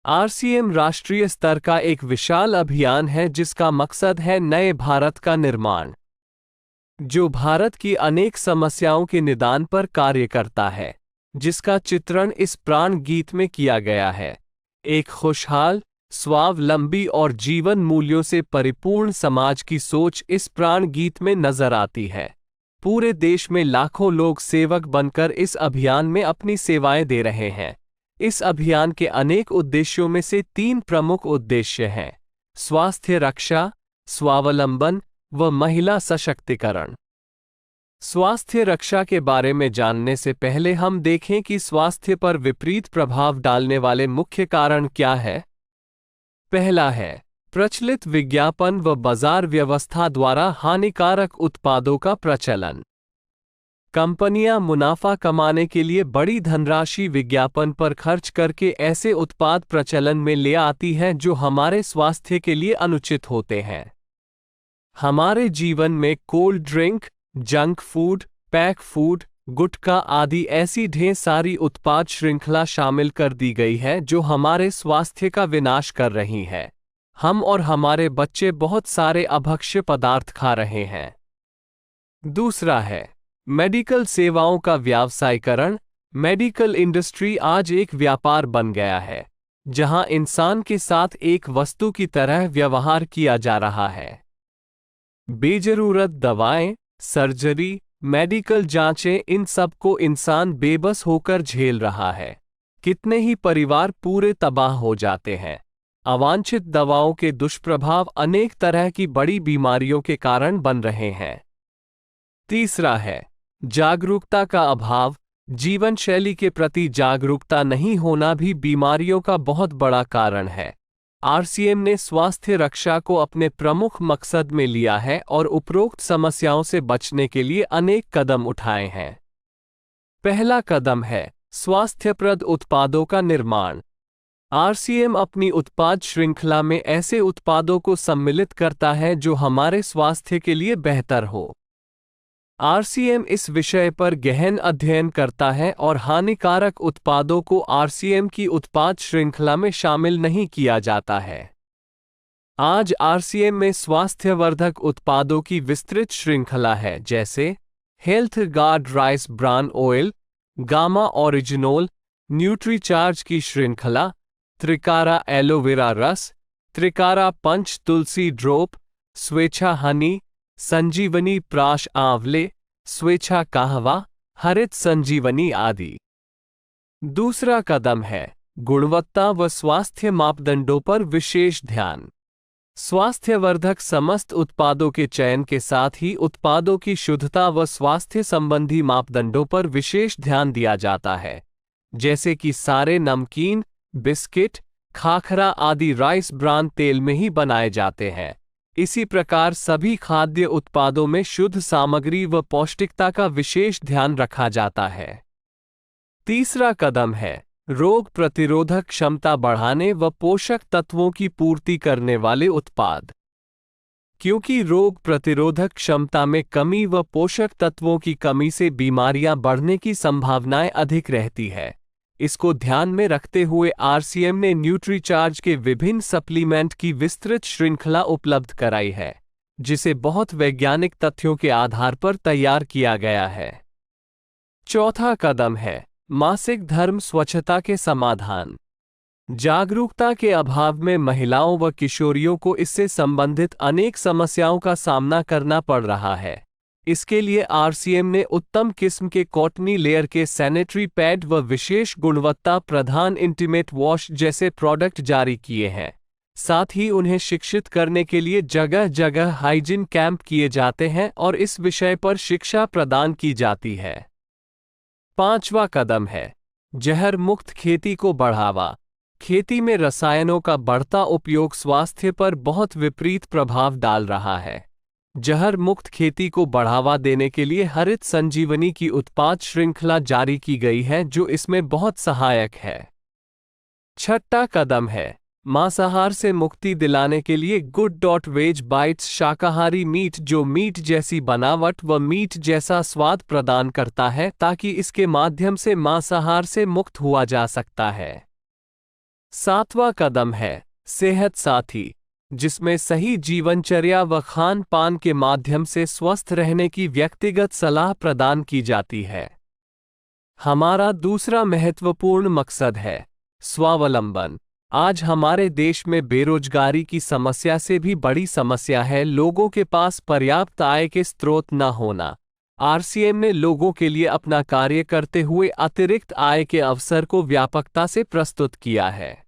RCM राष्ट्रीय स्तर का एक विशाल अभियान है जिसका मकसद है नए भारत का निर्माण, जो भारत की अनेक समस्याओं के निदान पर कार्य करता है, जिसका चित्रण इस प्राण गीत में किया गया है। एक खुशहाल, स्वावलंबी और जीवन मूल्यों से परिपूर्ण समाज की सोच इस प्राण गीत में नजर आती है। पूरे देश में लाखों लोग सेवक बनकर इस अभियान में अपनी सेवाएं दे रहे हैं। इस अभियान के अनेक उद्देश्यों में से 3 प्रमुख उद्देश्य हैं: स्वास्थ्य रक्षा, स्वावलंबन व महिला सशक्तिकरण। स्वास्थ्य रक्षा के बारे में जानने से पहले हम देखें कि स्वास्थ्य पर विपरीत प्रभाव डालने वाले मुख्य कारण क्या है। पहला है प्रचलित विज्ञापन व बाजार व्यवस्था द्वारा हानिकारक उत्पादों का प्रचलन। कंपनियां मुनाफा कमाने के लिए बड़ी धनराशि विज्ञापन पर खर्च करके ऐसे उत्पाद प्रचलन में ले आती हैं जो हमारे स्वास्थ्य के लिए अनुचित होते हैं। हमारे जीवन में cold drink, junk food, pack food, gutkha आदि ऐसी ढेर सारी उत्पाद श्रृंखला शामिल कर दी गई है जो हमारे स्वास्थ्य का विनाश कर रही है। हम और हमारे बच्चे बहुत सारे अभक्ष्य पदार्थ खा रहे हैं। दूसरा है मेडिकल सेवाओं का व्यावसायीकरण। मेडिकल इंडस्ट्री आज एक व्यापार बन गया है, जहां इंसान के साथ एक वस्तु की तरह व्यवहार किया जा रहा है। बेजरूरत दवाएं, सर्जरी, मेडिकल जांचें, इन सब को इंसान बेबस होकर झेल रहा है। कितने ही परिवार पूरे तबाह हो जाते हैं। अवांछित दवाओं के दुष्प्रभाव अनेक तरह की बड़ी बीमारियों के कारण बन रहे हैं। तीसरा है जागरूकता का अभाव। जीवन शैली के प्रति जागरूकता नहीं होना भी बीमारियों का बहुत बड़ा कारण है। आरसीएम ने स्वास्थ्य रक्षा को अपने प्रमुख मकसद में लिया है और उपरोक्त समस्याओं से बचने के लिए अनेक कदम उठाए हैं। पहला कदम है स्वास्थ्यप्रद उत्पादों का निर्माण। आरसीएम अपनी उत्पाद श्रृंखला में ऐसे उत्पादों को सम्मिलित करता है जो हमारे स्वास्थ्य के लिए बेहतर हो। आरसीएम इस विषय पर गहन अध्ययन करता है और हानिकारक उत्पादों को आरसीएम की उत्पाद श्रृंखला में शामिल नहीं किया जाता है। आज आरसीएम में स्वास्थ्यवर्धक उत्पादों की विस्तृत श्रृंखला है, जैसे health guard rice bran oil, gamma oryzanol, nutricharge की श्रृंखला, त्रिकारा एलोवेरा रस, त्रिकारा पंच तुलसी ड्रॉप, स्वेच्छा हनी, संजीवनी प्राश आंवले, स्वेच्छा कहवा, हरित संजीवनी आदि। दूसरा कदम है गुणवत्ता व स्वास्थ्य मापदंडों पर विशेष ध्यान। स्वास्थ्यवर्धक समस्त उत्पादों के चयन के साथ ही उत्पादों की शुद्धता व स्वास्थ्य संबंधी मापदंडों पर विशेष ध्यान दिया जाता है, जैसे कि सारे नमकीन, बिस्किट, खाखरा आदि राइस ब्रान तेल में ही बनाए जाते हैं। इसी प्रकार सभी खाद्य उत्पादों में शुद्ध सामग्री व पौष्टिकता का विशेष ध्यान रखा जाता है। तीसरा कदम है रोग प्रतिरोधक क्षमता बढ़ाने व पोषक तत्वों की पूर्ति करने वाले उत्पाद। क्योंकि रोग प्रतिरोधक क्षमता में कमी व पोषक तत्वों की कमी से बीमारियां बढ़ने की संभावनाएं अधिक रहती है, इसको ध्यान में रखते हुए आरसीएम ने न्यूट्रीचार्ज के विभिन्न सप्लीमेंट की विस्तृत श्रृंखला उपलब्ध कराई है, जिसे बहुत वैज्ञानिक तथ्यों के आधार पर तैयार किया गया है। चौथा कदम है मासिक धर्म स्वच्छता के समाधान। जागरूकता के अभाव में महिलाओं व किशोरियों को इससे संबंधित अनेक समस्याओं का सामना करना पड़ रहा है। इसके लिए आरसीएम ने उत्तम किस्म के कॉटनी लेयर के सैनिटरी पैड व विशेष गुणवत्ता प्रधान इंटीमेट वॉश जैसे प्रोडक्ट जारी किए हैं। साथ ही उन्हें शिक्षित करने के लिए जगह जगह हाइजीन कैंप किए जाते हैं और इस विषय पर शिक्षा प्रदान की जाती है। पांचवा कदम है जहर मुक्त खेती को बढ़ावा। खेती में रसायनों का बढ़ता उपयोग स्वास्थ्य पर बहुत विपरीत प्रभाव डाल रहा है। जहर मुक्त खेती को बढ़ावा देने के लिए हरित संजीवनी की उत्पाद श्रृंखला जारी की गई है, जो इसमें बहुत सहायक है। छठा कदम है मांसाहार से मुक्ति दिलाने के लिए गुड.वेज बाइट्स शाकाहारी मीट, जो मीट जैसी बनावट व मीट जैसा स्वाद प्रदान करता है, ताकि इसके माध्यम से मांसाहार से मुक्त हुआ जा सकता है। सातवां कदम है सेहत साथी, जिसमें सही जीवनचर्या व खान पान के माध्यम से स्वस्थ रहने की व्यक्तिगत सलाह प्रदान की जाती है। हमारा दूसरा महत्वपूर्ण मकसद है स्वावलंबन। आज हमारे देश में बेरोजगारी की समस्या से भी बड़ी समस्या है लोगों के पास पर्याप्त आय के स्रोत न होना। आरसीएम ने लोगों के लिए अपना कार्य करते हुए अतिरिक्त आय के अवसर को व्यापकता से प्रस्तुत किया है।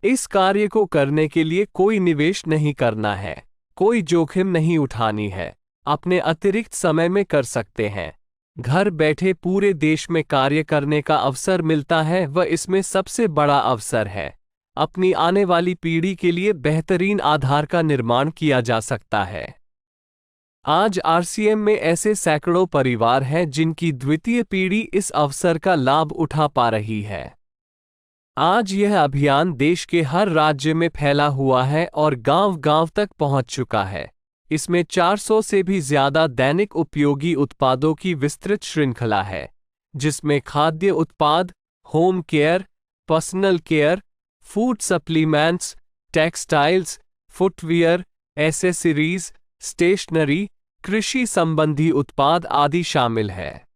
इस कार्य को करने के लिए कोई निवेश नहीं करना है, कोई जोखिम नहीं उठानी है, अपने अतिरिक्त समय में कर सकते हैं। घर बैठे पूरे देश में कार्य करने का अवसर मिलता है व इसमें सबसे बड़ा अवसर है अपनी आने वाली पीढ़ी के लिए बेहतरीन आधार का निर्माण किया जा सकता है। आज आरसीएम में ऐसे सैकड़ों परिवार हैं जिनकी द्वितीय पीढ़ी इस अवसर का लाभ उठा पा रही है। आज यह अभियान देश के हर राज्य में फैला हुआ है और गांव-गांव तक पहुंच चुका है। इसमें 400 से भी ज्यादा दैनिक उपयोगी उत्पादों की विस्तृत श्रृंखला है, जिसमें खाद्य उत्पाद, home care, personal care, food supplements, textiles, footwear, accessories, stationery, कृषि संबंधी उत्पाद आदि शामिल है।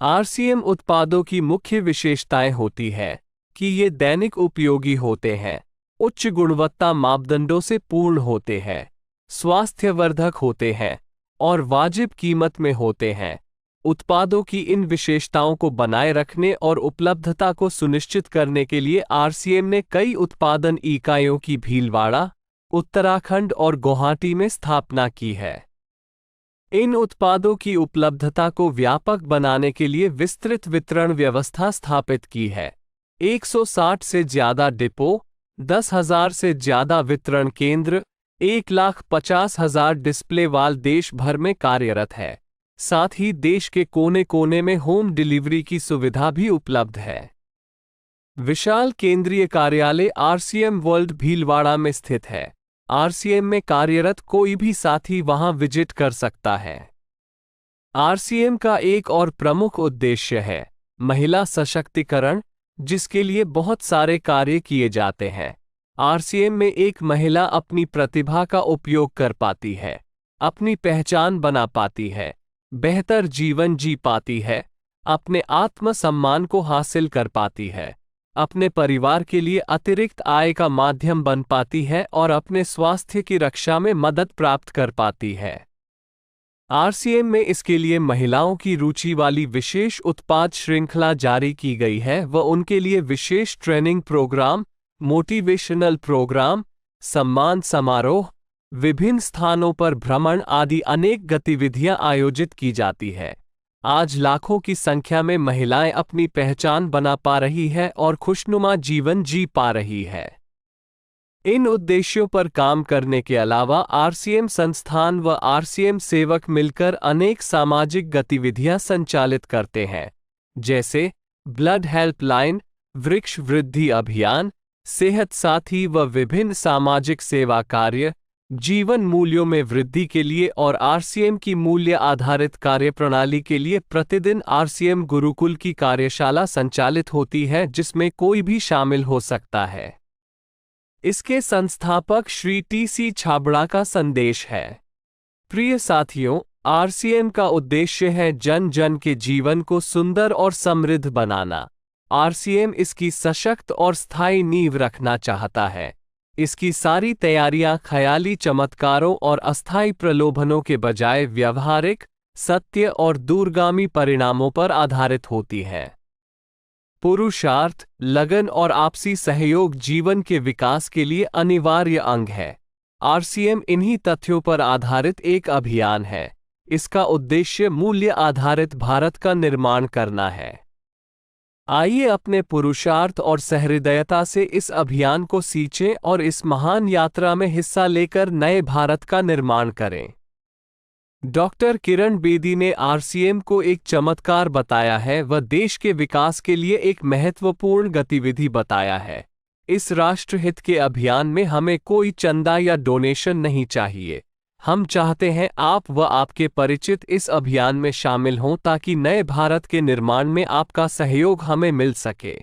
आरसीएम उत्पादों की मुख्य विशेषताएं होती है कि ये दैनिक उपयोगी होते हैं, उच्च गुणवत्ता मापदंडों से पूर्ण होते हैं, स्वास्थ्यवर्धक होते हैं और वाजिब कीमत में होते हैं। उत्पादों की इन विशेषताओं को बनाए रखने और उपलब्धता को सुनिश्चित करने के लिए आरसीएम ने कई उत्पादन इकाइयों की भीलवाड़ा, उत्तराखंड और गुवाहाटी में स्थापना की है। इन उत्पादों की उपलब्धता को व्यापक बनाने के लिए विस्तृत वितरण व्यवस्था स्थापित की है। 160 से ज्यादा डिपो, 10,000 से ज्यादा वितरण केंद्र, 1,50,000 डिस्प्ले वाल देश भर में कार्यरत है। साथ ही देश के कोने कोने में होम डिलीवरी की सुविधा भी उपलब्ध है। विशाल केंद्रीय कार्यालय आरसीएम वर्ल्ड भीलवाड़ा में स्थित है। आरसीएम में कार्यरत कोई भी साथी वहां विजिट कर सकता है। आरसीएम का एक और प्रमुख उद्देश्य है महिला सशक्तिकरण, जिसके लिए बहुत सारे कार्य किए जाते हैं। आरसीएम में एक महिला अपनी प्रतिभा का उपयोग कर पाती है, अपनी पहचान बना पाती है, बेहतर जीवन जी पाती है, अपने आत्मसम्मान को हासिल कर पाती है, अपने परिवार के लिए अतिरिक्त आय का माध्यम बन पाती है और अपने स्वास्थ्य की रक्षा में मदद प्राप्त कर पाती है। आरसीएम में इसके लिए महिलाओं की रुचि वाली विशेष उत्पाद श्रृंखला जारी की गई है व उनके लिए विशेष ट्रेनिंग प्रोग्राम, मोटिवेशनल प्रोग्राम, सम्मान समारोह, विभिन्न स्थानों पर भ्रमण आदि अनेक गतिविधियां आयोजित की जाती है। आज लाखों की संख्या में महिलाएं अपनी पहचान बना पा रही है और खुशनुमा जीवन जी पा रही है। इन उद्देश्यों पर काम करने के अलावा आरसीएम संस्थान व आरसीएम सेवक मिलकर अनेक सामाजिक गतिविधियां संचालित करते हैं, जैसे ब्लड हेल्पलाइन, वृक्ष वृद्धि अभियान, सेहत साथी व विभिन्न सामाजिक सेवा कार्य, जीवन मूल्यों में वृद्धि के लिए और आरसीएम की मूल्य आधारित कार्यप्रणाली के लिए प्रतिदिन आरसीएम गुरुकुल की कार्यशाला संचालित होती है, जिसमें कोई भी शामिल हो सकता है। इसके संस्थापक श्री टी.सी. छाबड़ा का संदेश है। प्रिय साथियों, आरसीएम का उद्देश्य है जन जन के जीवन को सुंदर और समृद्ध बनाना। आरसीएम इसकी सशक्त और स्थायी नींव रखना चाहता है। इसकी सारी तैयारियां ख्याली चमत्कारों और अस्थायी प्रलोभनों के बजाय व्यावहारिक, सत्य और दूरगामी परिणामों पर आधारित होती हैं। पुरुषार्थ, लगन और आपसी सहयोग जीवन के विकास के लिए अनिवार्य अंग है। आरसीएम इन्हीं तथ्यों पर आधारित एक अभियान है। इसका उद्देश्य मूल्य आधारित भारत का निर्माण करना है। आइए अपने पुरुषार्थ और सहृदयता से इस अभियान को सींचें और इस महान यात्रा में हिस्सा लेकर नए भारत का निर्माण करें। डॉक्टर किरण बेदी ने आरसीएम को एक चमत्कार बताया है व देश के विकास के लिए एक महत्वपूर्ण गतिविधि बताया है। इस राष्ट्रहित के अभियान में हमें कोई चंदा या डोनेशन नहीं चाहिए। हम चाहते हैं आप व आपके परिचित इस अभियान में शामिल हों ताकि नए भारत के निर्माण में आपका सहयोग हमें मिल सके।